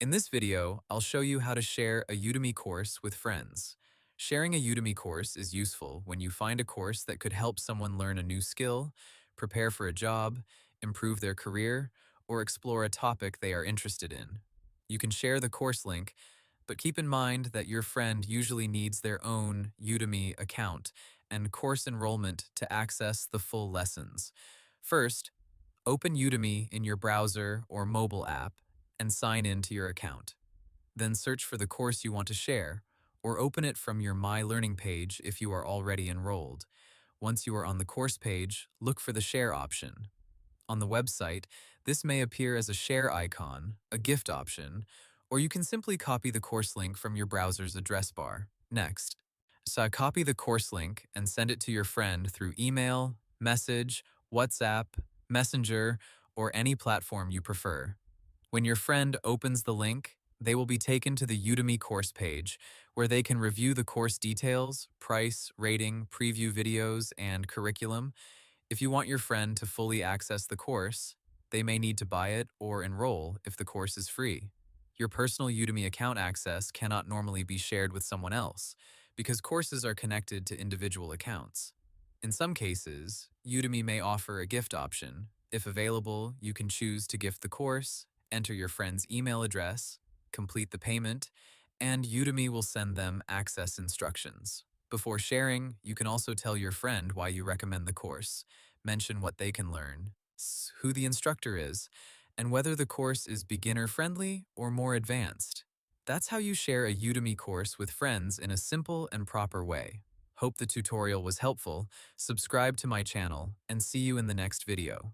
In this video, I'll show you how to share a Udemy course with friends. Sharing a Udemy course is useful when you find a course that could help someone learn a new skill, prepare for a job, improve their career, or explore a topic they are interested in. You can share the course link, but keep in mind that your friend usually needs their own Udemy account and course enrollment to access the full lessons. First, open Udemy in your browser or mobile app and sign in to your account. Then search for the course you want to share, or open it from your My Learning page if you are already enrolled. Once you are on the course page, look for the Share option. On the website, this may appear as a share icon, a gift option, or you can simply copy the course link from your browser's address bar. Next, copy the course link and send it to your friend through email, message, WhatsApp, Messenger, or any platform you prefer. When your friend opens the link, they will be taken to the Udemy course page, where they can review the course details, price, rating, preview videos, and curriculum. If you want your friend to fully access the course, they may need to buy it or enroll if the course is free. Your personal Udemy account access cannot normally be shared with someone else, because courses are connected to individual accounts. In some cases, Udemy may offer a gift option. If available, you can choose to gift the course, enter your friend's email address, complete the payment, and Udemy will send them access instructions. Before sharing, you can also tell your friend why you recommend the course, mention what they can learn, who the instructor is, and whether the course is beginner-friendly or more advanced. That's how you share a Udemy course with friends in a simple and proper way. Hope the tutorial was helpful. Subscribe to my channel and see you in the next video.